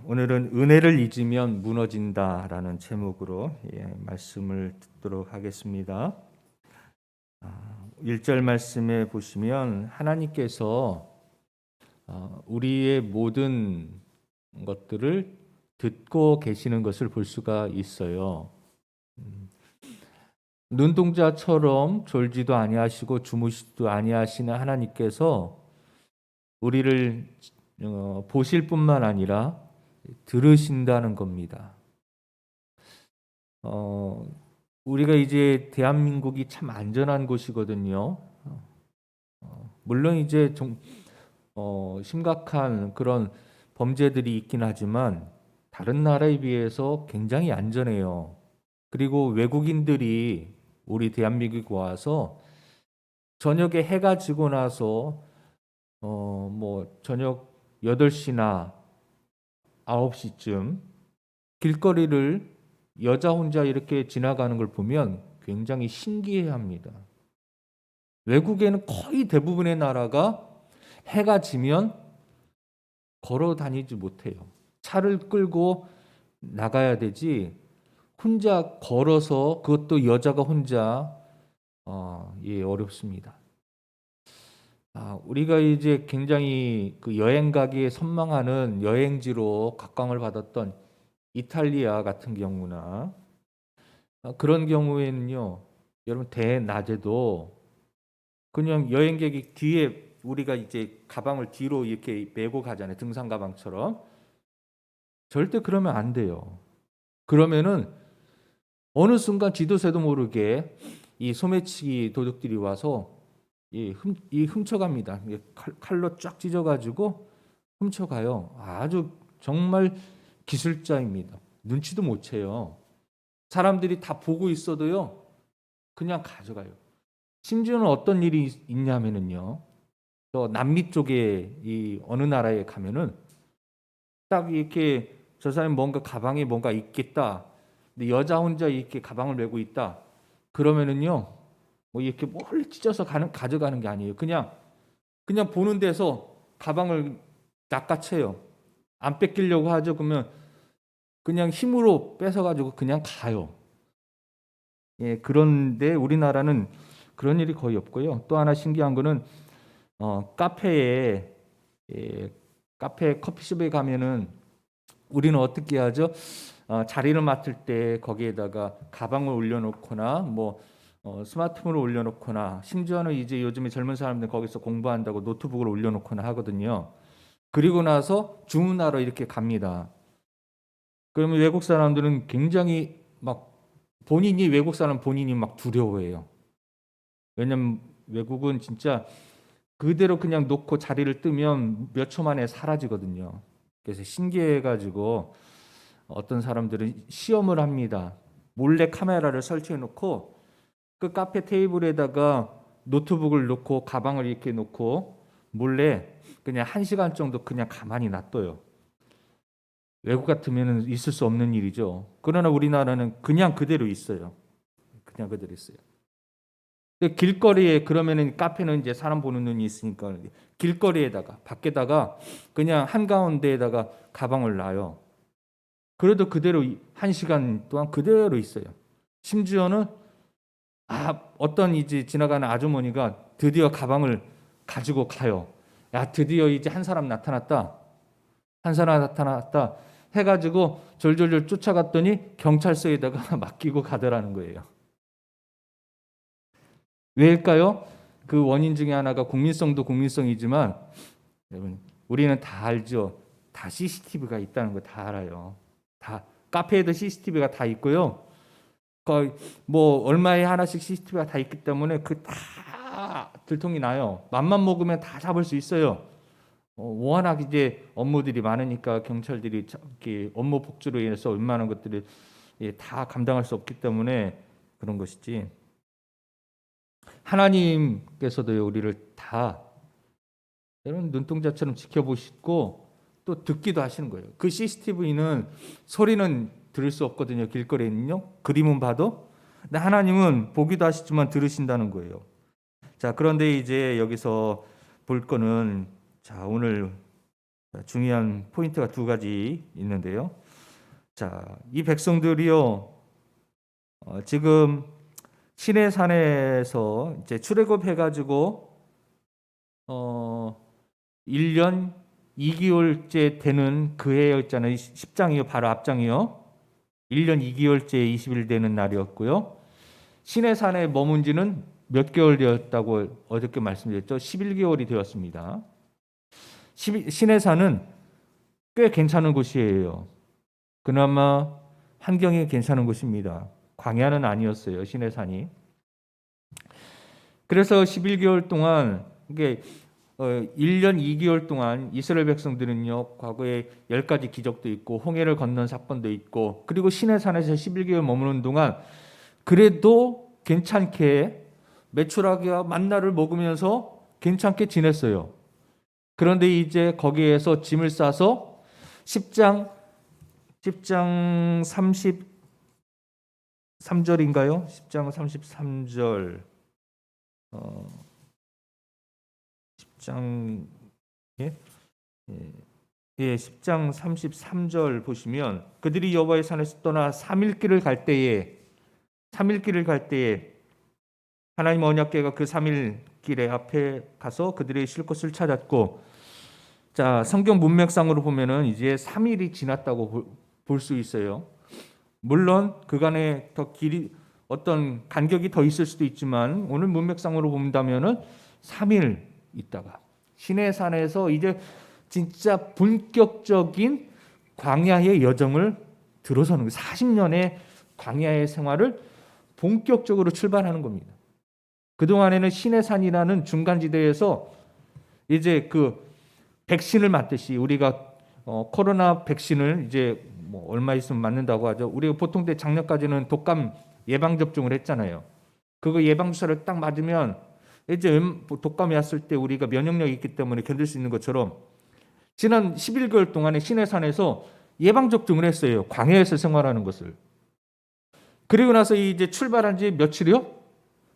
오늘은 은혜를 잊으면 무너진다라는 제목으로 말씀을 듣도록 하겠습니다. 1절 말씀에 보시면 하나님께서 우리의 모든 것들을 듣고 계시는 것을 볼 수가 있어요. 눈동자처럼 졸지도 아니하시고 주무시지도 아니하시는 하나님께서 우리를 보실 뿐만 아니라 들으신다는 겁니다. 우리가 이제 대한민국이 참 안전한 곳이거든요. 물론 이제 좀 심각한 그런 범죄들이 있긴 하지만 다른 나라에 비해서 굉장히 안전해요. 그리고 외국인들이 우리 대한민국에 와서 저녁에 해가 지고 나서 저녁 8시나 9시쯤 길거리를 여자 혼자 이렇게 지나가는 걸 보면 굉장히 신기해합니다. 외국에는 거의 대부분의 나라가 해가 지면 걸어 다니지 못해요. 차를 끌고 나가야 되지 혼자 걸어서, 그것도 여자가 혼자 어렵습니다. 우리가 이제 굉장히 그 여행 가기에 선망하는 여행지로 각광을 받았던 이탈리아 같은 경우나 그런 경우에는요, 여러분 대낮에도 그냥 여행객이 뒤에, 우리가 이제 가방을 뒤로 이렇게 메고 가잖아요. 등산 가방처럼. 절대 그러면 안 돼요. 그러면은 어느 순간 지도새도 모르게 이 소매치기 도둑들이 와서 훔쳐갑니다. 칼로 쫙 찢어가지고 훔쳐가요. 아주 정말 기술자입니다. 눈치도 못 채요. 사람들이 다 보고 있어도요, 그냥 가져가요. 심지어는 어떤 일이 있냐면은요, 또 남미 쪽에 이 어느 나라에 가면은 딱 이렇게 저 사람이 뭔가 가방에 뭔가 있겠다. 근데 여자 혼자 이렇게 가방을 메고 있다. 그러면은요, 뭐 이렇게 멀리 찢어서 가져가는 게 아니에요. 그냥 보는 데서 가방을 낚아채요. 안 뺏기려고 하죠. 그러면 그냥 힘으로 뺏어가지고 그냥 가요. 그런데 우리나라는 그런 일이 거의 없고요. 또 하나 신기한 거는 카페에 카페 커피숍에 가면은 우리는 어떻게 하죠? 자리를 맡을 때 거기에다가 가방을 올려놓거나 스마트폰을 올려놓거나, 심지어는 이제 요즘에 젊은 사람들 거기서 공부한다고 노트북을 올려놓거나 하거든요. 그리고 나서 주문하러 이렇게 갑니다. 그러면 외국 사람들은 굉장히 외국 사람 본인이 막 두려워해요. 왜냐면 외국은 진짜 그대로 그냥 놓고 자리를 뜨면 몇 초 만에 사라지거든요. 그래서 신기해가지고 어떤 사람들은 시험을 합니다. 몰래 카메라를 설치해 놓고 그 카페 테이블에다가 노트북을 놓고 가방을 이렇게 놓고 몰래 그냥 1시간 정도 그냥 가만히 놔둬요. 외국 같으면 있을 수 없는 일이죠. 그러나 우리나라는 그냥 그대로 있어요. 그냥 그대로 있어요. 길거리에, 그러면은 카페는 이제 사람 보는 눈이 있으니까 길거리에다가 밖에다가 그냥 한가운데에다가 가방을 놔요. 그래도 그대로 1시간 동안 그대로 있어요. 심지어는 어떤 이제 지나가는 아주머니가 드디어 가방을 가지고 가요. 야, 드디어 이제 한 사람 나타났다. 한 사람 나타났다 해가지고 졸졸졸 쫓아갔더니 경찰서에다가 맡기고 가더라는 거예요. 왜일까요? 그 원인 중에 하나가 국민성도 국민성이지만, 여러분, 우리는 다 알죠. 다 CCTV가 있다는 거 다 알아요. 다 카페에도 CCTV가 다 있고요. 거의 얼마에 하나씩 CCTV가 다 있기 때문에 그 다 들통이 나요. 맘만 먹으면 다 잡을 수 있어요. 워낙 이제 업무들이 많으니까 경찰들이 업무 폭주로 인해서 웬만한 것들이 다 감당할 수 없기 때문에 그런 것이지. 하나님께서도 우리를 다 여러분 눈동자처럼 지켜보시고 또 듣기도 하시는 거예요. 그 CCTV는 소리는 들을 수 없거든요. 길거리에는요. 그림은 봐도. 근데 하나님은 보기도 하시지만 들으신다는 거예요. 자, 그런데 이제 여기서 볼 거는, 자, 오늘 중요한 포인트가 두 가지 있는데요. 자, 이 백성들이요, 지금 시내산에서 이제 출애굽해가지고 1년 2개월째 되는 그 해였잖아요. 10장이요, 바로 앞장이요. 1년 2개월째 20일 되는 날이었고요. 시내산에 머문 지는 몇 개월 되었다고 어저께 말씀드렸죠. 11개월이 되었습니다. 시내산은 꽤 괜찮은 곳이에요. 그나마 환경이 괜찮은 곳입니다. 광야는 아니었어요, 시내산이. 그래서 11개월 동안, 이게 1년 2개월 동안 이스라엘 백성들은요, 과거에 10가지 기적도 있고 홍해를 건넌 사건도 있고, 그리고 시내산에서 11개월 머무는 동안 그래도 괜찮게 메추라기와 만나를 먹으면서 괜찮게 지냈어요. 그런데 이제 거기에서 짐을 싸서 10장 33절인가요? 10장 33절 10장 10장 33절 보시면 그들이 여호와의 산에서 떠나 3일 길을 갈 때에 하나님 언약궤가 그 3일 길의 앞에 가서 그들의 쉴 곳을 찾았고, 자, 성경 문맥상으로 보면은 이제 3일이 지났다고 볼 수 있어요. 물론 그간에 더 길이 어떤 간격이 더 있을 수도 있지만 오늘 문맥상으로 본다면은 3일 있다가 시내산에서 이제 진짜 본격적인 광야의 여정을 들어서는 40년의 광야의 생활을 본격적으로 출발하는 겁니다. 그동안에는 시내산이라는 중간지대에서 이제 그 백신을 맞듯이 우리가 코로나 백신을 이제 뭐 얼마 있으면 맞는다고 하죠. 우리가 보통 때 작년까지는 독감 예방 접종을 했잖아요. 그거 예방 주사를 딱 맞으면 이제 독감이 왔을 때 우리가 면역력이 있기 때문에 견딜 수 있는 것처럼 지난 11개월 동안에 시내산에서 예방 접종을 했어요. 광야에서 생활하는 것을. 그리고 나서 이제 출발한 지 며칠이요?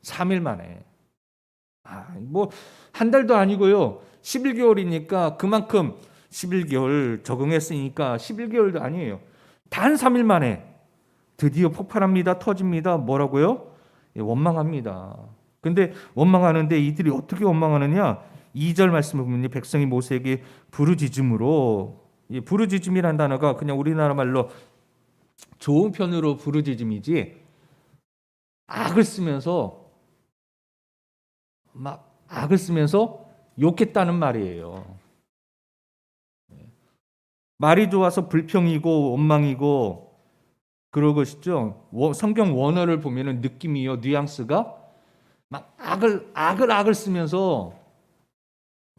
3일 만에. 뭐 한 달도 아니고요. 11개월이니까 그만큼 11개월 적응했으니까 11개월도 아니에요. 단 3일 만에 드디어 폭발합니다. 터집니다. 뭐라고요? 원망합니다. 근데 원망하는데 이들이 어떻게 원망하느냐? 2절 말씀을 보면 백성이 모세에게 부르짖음으로, 부르짖음이라는 단어가 그냥 우리나라 말로 좋은 편으로 부르짖음이지 악을 쓰면서 욕했다는 말이에요. 말이 좋아서 불평이고 원망이고 그런 것이죠. 성경 원어를 보면은 느낌이요, 뉘앙스가 막 악을 쓰면서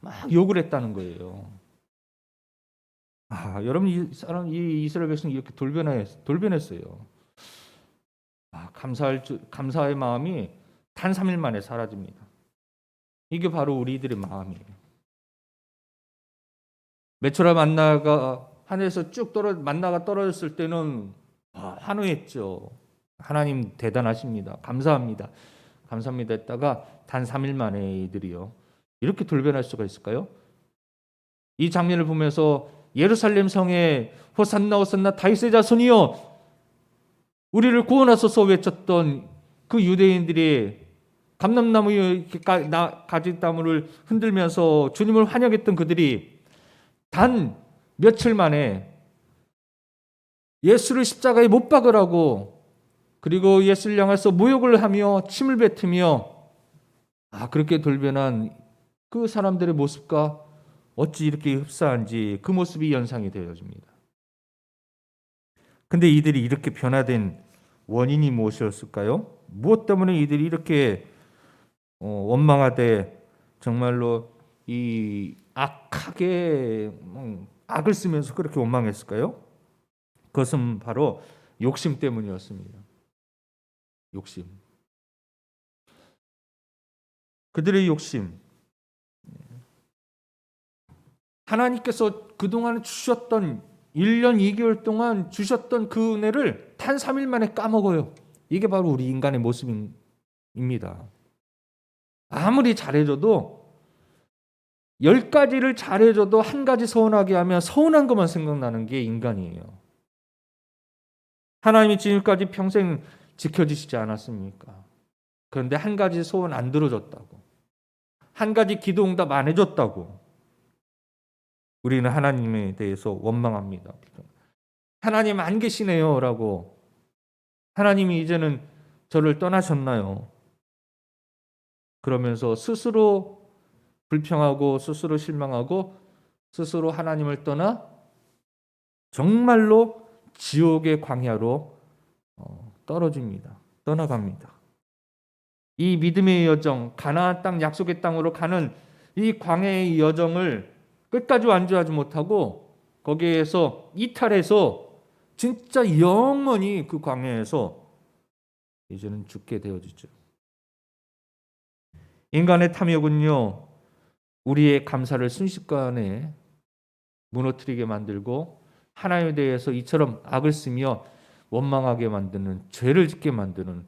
막 욕을 했다는 거예요. 여러분, 이 이스라엘 백성이 이렇게 돌변했어요. 감사의 마음이 단 3일 만에 사라집니다. 이게 바로 우리들의 마음이에요. 메추라 만나가 하늘에서 만나가 떨어졌을 때는 환호했죠. 하나님 대단하십니다. 감사합니다 했다가 단 3일 만에 이들이요, 이렇게 돌변할 수가 있을까요? 이 장면을 보면서 예루살렘 성에 호산나 호산나 다윗의 자손이여 우리를 구원하소서 외쳤던 그 유대인들이 감람나무 가지나무를 흔들면서 주님을 환영했던 그들이 단 며칠 만에 예수를 십자가에 못 박으라고, 그리고 예수를 향해서 모욕을 하며 침을 뱉으며 그렇게 돌변한 그 사람들의 모습과 어찌 이렇게 흡사한지 그 모습이 연상이 되어집니다. 근데 이들이 이렇게 변화된 원인이 무엇이었을까요? 무엇 때문에 이들이 이렇게 원망하되 정말로 이 악하게 악을 쓰면서 그렇게 원망했을까요? 그것은 바로 욕심 때문이었습니다. 욕심. 그들의 욕심. 하나님께서 그동안 주셨던 1년 2개월 동안 주셨던 그 은혜를 단 3일 만에 까먹어요. 이게 바로 우리 인간의 모습입니다. 아무리 잘해줘도 10가지를 잘해줘도 한 가지 서운하게 하면 서운한 것만 생각나는 게 인간이에요. 하나님이 지금까지 평생 지켜주시지 않았습니까? 그런데 한 가지 소원 안 들어줬다고, 한 가지 기도 응답 안 해줬다고 우리는 하나님에 대해서 원망합니다. 하나님 안 계시네요 라고, 하나님이 이제는 저를 떠나셨나요? 그러면서 스스로 불평하고 스스로 실망하고 스스로 하나님을 떠나 정말로 지옥의 광야로 떨어집니다. 떠나갑니다. 이 믿음의 여정, 가나안 땅, 약속의 땅으로 가는 이 광야의 여정을 끝까지 완주하지 못하고 거기에서 이탈해서 진짜 영원히 그 광야에서 이제는 죽게 되어지죠. 인간의 탐욕은요, 우리의 감사를 순식간에 무너뜨리게 만들고 하나님에 대해서 이처럼 악을 쓰며 원망하게 만드는, 죄를 짓게 만드는,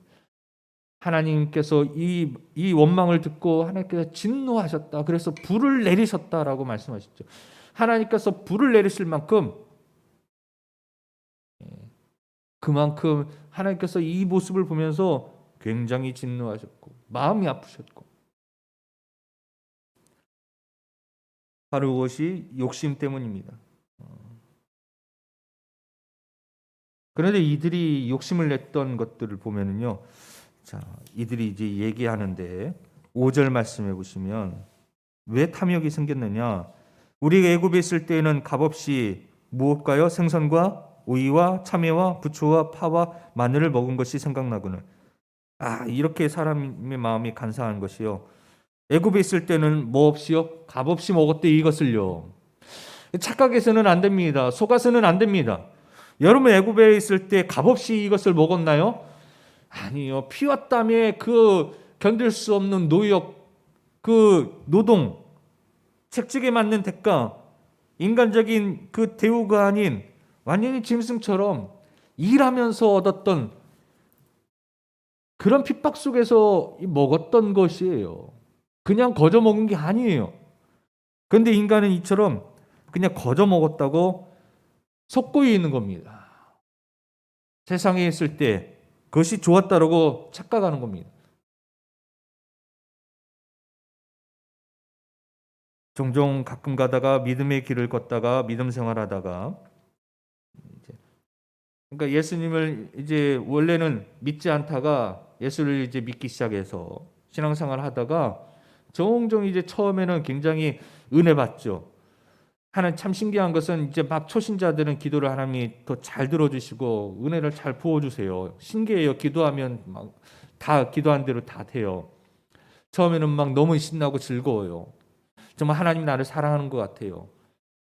하나님께서 이 원망을 듣고 하나님께서 진노하셨다, 그래서 불을 내리셨다라고 말씀하셨죠. 하나님께서 불을 내리실 만큼, 그만큼 하나님께서 이 모습을 보면서 굉장히 진노하셨고 마음이 아프셨고, 바로 그것이 욕심 때문입니다. 그런데 이들이 욕심을 냈던 것들을 보면은요, 자, 이들이 이제 얘기하는데 5절 말씀해 보시면 왜 탐욕이 생겼느냐? 우리가 애굽에 있을 때에는 값없이 무엇가요? 생선과 오이와 참외와 부초와 파와 마늘을 먹은 것이 생각나고는, 이렇게 사람의 마음이 간사한 것이요, 애굽에 있을 때는 뭐 없이요? 값없이 먹었대 이것을요. 착각해서는 안 됩니다. 속아서는 안 됩니다. 여러분 애굽에 있을 때 값없이 이것을 먹었나요? 아니요. 피와 땀에 그 견딜 수 없는 노역, 그 노동, 채찍에 맞는 대가, 인간적인 그 대우가 아닌 완전히 짐승처럼 일하면서 얻었던 그런 핍박 속에서 먹었던 것이에요. 그냥 거저 먹은 게 아니에요. 그런데 인간은 이처럼 그냥 거저 먹었다고 속고 있는 겁니다. 세상에 있을 때 그것이 좋았다라고 착각하는 겁니다. 종종 가끔 가다가 믿음의 길을 걷다가 믿음 생활하다가, 그러니까 예수님을 이제 원래는 믿지 않다가 예수를 이제 믿기 시작해서 신앙생활 하다가 종종 이제 처음에는 굉장히 은혜 받죠. 하는 참 신기한 것은 이제 막 초신자들은 기도를 하나님이 더 잘 들어주시고 은혜를 잘 부어주세요. 신기해요. 기도하면 막 다 기도한 대로 다 돼요. 처음에는 막 너무 신나고 즐거워요. 정말 하나님 나를 사랑하는 것 같아요.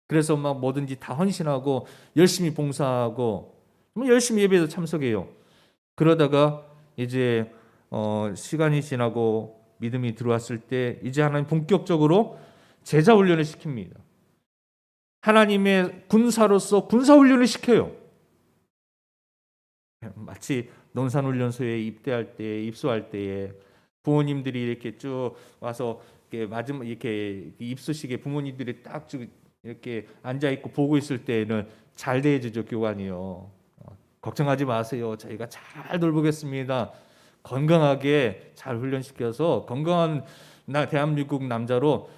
그래서 막 뭐든지 다 헌신하고 열심히 봉사하고 열심히 예배에도 참석해요. 그러다가 이제 시간이 지나고 믿음이 들어왔을 때 이제 하나님 본격적으로 제자 훈련을 시킵니다. 하나님의 군사로서 군사 훈련을 시켜요. 마치 논산훈련소에 입대할 때, 입소할 때에 부모님들이 이렇게 쭉 와서 이렇게 마지막 이렇게 입소식에 부모님들이 딱 쭉 이렇게 앉아 있고 보고 있을 때에는 잘 대해주죠, 교관이요. 걱정하지 마세요. 저희가 잘 돌보겠습니다. 건강하게 잘 훈련시켜서 건강한 대한민국 남자로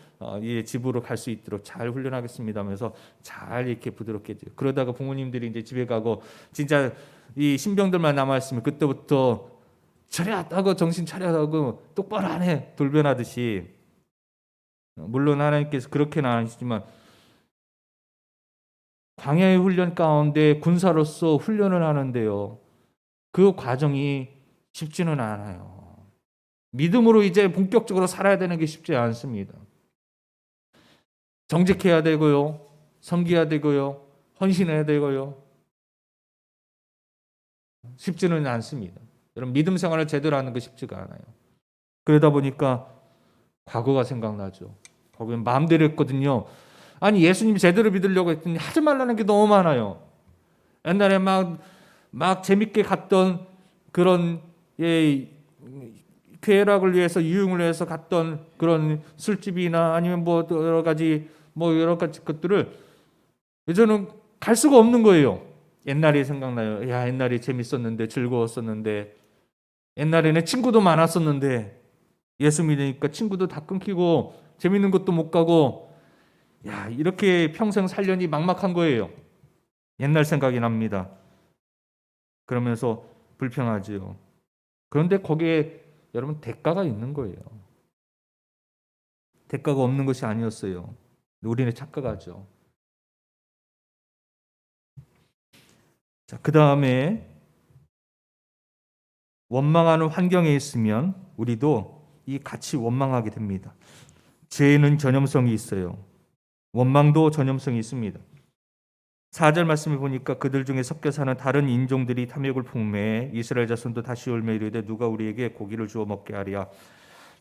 집으로 갈 수 있도록 잘 훈련하겠습니다 하면서 잘 이렇게 부드럽게 해줘요. 그러다가 부모님들이 이제 집에 가고 진짜 이 신병들만 남아있으면 그때부터 차렷하고 정신 차려하고 똑바로 하네 돌변하듯이. 물론 하나님께서 그렇게는 안 하시지만 광야의 훈련 가운데 군사로서 훈련을 하는데요, 그 과정이 쉽지는 않아요. 믿음으로 이제 본격적으로 살아야 되는 게 쉽지 않습니다. 정직해야 되고요, 섬겨야 되고요, 헌신해야 되고요. 쉽지는 않습니다. 여러분 믿음 생활을 제대로 하는 거 쉽지가 않아요. 그러다 보니까 과거가 생각나죠. 거기는 마음대로 했거든요. 아니 예수님 제대로 믿으려고 했더니 하지 말라는 게 너무 많아요. 옛날에 막 재밌게 갔던 그런 쾌락을 위해서 유흥을 위해서 갔던 그런 술집이나 아니면 뭐 여러 가지 것들을 이제는 갈 수가 없는 거예요. 옛날이 생각나요. 야, 옛날이 재밌었는데 즐거웠었는데 옛날에는 친구도 많았었는데 예수 믿으니까 친구도 다 끊기고 재밌는 것도 못 가고 야, 이렇게 평생 살려니 막막한 거예요. 옛날 생각이 납니다. 그러면서 불평하지요. 그런데 거기에 여러분 대가가 있는 거예요. 대가가 없는 것이 아니었어요. 우리는 착각하죠. 자, 그 다음에 원망하는 환경에 있으면 우리도 같이 원망하게 됩니다. 죄에는 전염성이 있어요. 원망도 전염성이 있습니다. 4절 말씀을 보니까 그들 중에 섞여 사는 다른 인종들이 탐욕을 풍매 이스라엘 자손도 다시 울며 이르되 누가 우리에게 고기를 주어 먹게 하랴.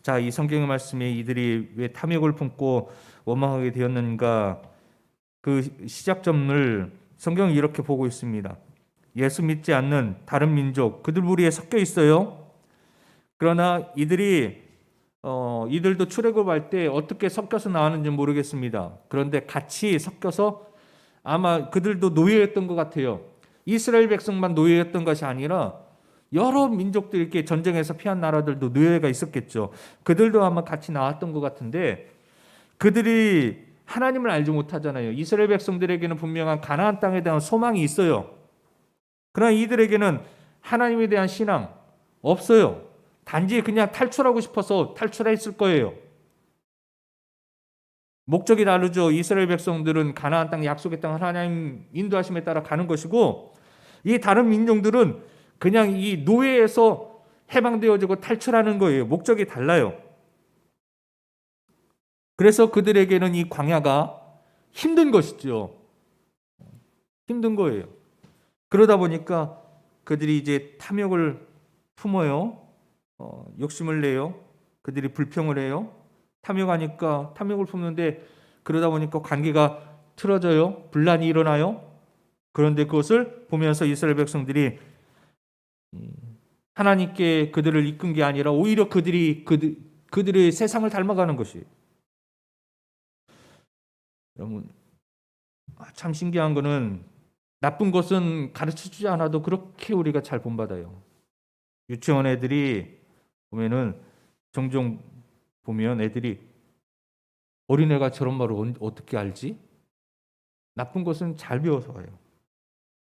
자, 이 성경의 말씀에 이들이 왜 탐욕을 품고 원망하게 되었는가, 그 시작점을 성경은 이렇게 보고 있습니다. 예수 믿지 않는 다른 민족, 그들 무리에 섞여 있어요. 그러나 이들도 출애굽할 때 어떻게 섞여서 나왔는지 모르겠습니다. 그런데 같이 섞여서 아마 그들도 노예였던 것 같아요. 이스라엘 백성만 노예였던 것이 아니라 여러 민족들, 이렇게 전쟁에서 피한 나라들도 노예가 있었겠죠. 그들도 아마 같이 나왔던 것 같은데 그들이 하나님을 알지 못하잖아요. 이스라엘 백성들에게는 분명한 가나안 땅에 대한 소망이 있어요. 그러나 이들에게는 하나님에 대한 신앙 없어요. 단지 그냥 탈출하고 싶어서 탈출했을 거예요. 목적이 다르죠. 이스라엘 백성들은 가나안 땅, 약속의 땅, 하나님 인도하심에 따라 가는 것이고, 이 다른 민족들은 그냥 이 노예에서 해방되어지고 탈출하는 거예요. 목적이 달라요. 그래서 그들에게는 이 광야가 힘든 것이죠. 힘든 거예요. 그러다 보니까 그들이 이제 탐욕을 품어요. 욕심을 내요. 그들이 불평을 해요. 탐욕하니까 탐욕을 품는데 그러다 보니까 관계가 틀어져요. 분란이 일어나요. 그런데 그것을 보면서 이스라엘 백성들이 하나님께 그들을 이끈 게 아니라 오히려 그들의 세상을 닮아가는 것이. 여러분, 참 신기한 거는 나쁜 것은 가르쳐주지 않아도 그렇게 우리가 잘 본받아요. 유치원 애들이 보면은 종종 보면 애들이 어린애가 저런 말을 어떻게 알지? 나쁜 것은 잘 배워서 와요.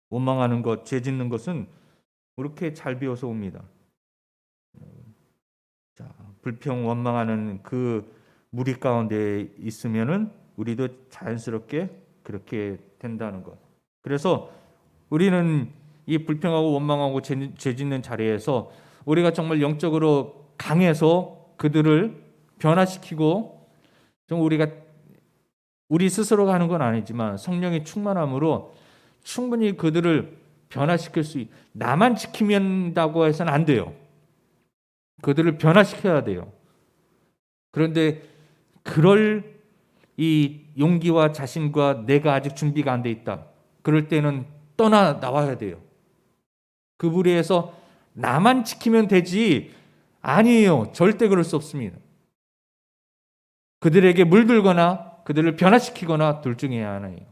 원망하는 것, 죄 짓는 것은 그렇게 잘 배워서 옵니다. 자, 불평, 원망하는 그 무리 가운데 있으면은 우리도 자연스럽게 그렇게 된다는 것. 그래서 우리는 이 불평하고 원망하고 죄 짓는 자리에서 우리가 정말 영적으로 강해서 그들을 변화시키고, 좀 우리 스스로가 하는 건 아니지만 성령의 충만함으로 충분히 그들을 변화시킬 수 나만 지키면다고 해서는 안 돼요. 그들을 변화시켜야 돼요. 그런데 그럴 이 용기와 자신과 내가 아직 준비가 안 돼 있다. 그럴 때는 떠나 나와야 돼요. 그 무리에서 나만 지키면 되지, 아니에요. 절대 그럴 수 없습니다. 그들에게 물들거나 그들을 변화시키거나 둘 중에 하나예요.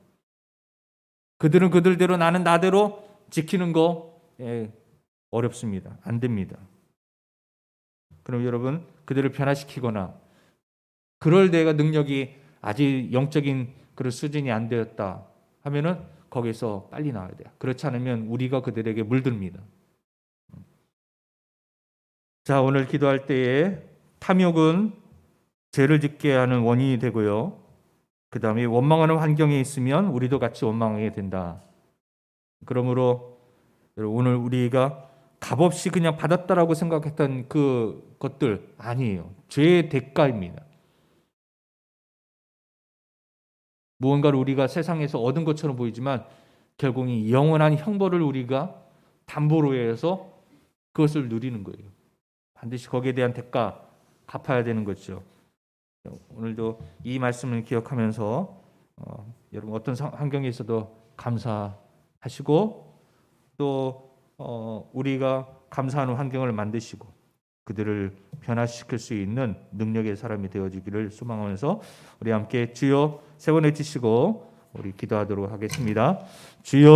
그들은 그들대로, 나는 나대로 지키는 거 어렵습니다. 안 됩니다. 그럼 여러분, 그들을 변화시키거나 그럴 내가 능력이 아직 영적인 그런 수준이 안 되었다 하면은 거기서 빨리 나와야 돼요. 그렇지 않으면 우리가 그들에게 물듭니다. 자, 오늘 기도할 때에 탐욕은 죄를 짓게 하는 원인이 되고요. 그 다음에 원망하는 환경에 있으면 우리도 같이 원망하게 된다. 그러므로 오늘 우리가 값없이 그냥 받았다라고 생각했던 그 것들 아니에요. 죄의 대가입니다. 무언가를 우리가 세상에서 얻은 것처럼 보이지만 결국 이 영원한 형벌을 우리가 담보로 해서 그것을 누리는 거예요. 반드시 거기에 대한 대가 갚아야 되는 거죠. 오늘도 이 말씀을 기억하면서 여러분 어떤 환경에 있어도 감사하시고 또 우리가 감사하는 환경을 만드시고 그들을 변화시킬 수 있는 능력의 사람이 되어주기를 소망하면서 우리 함께 주여 세 번 외치시고 우리 기도하도록 하겠습니다. 주여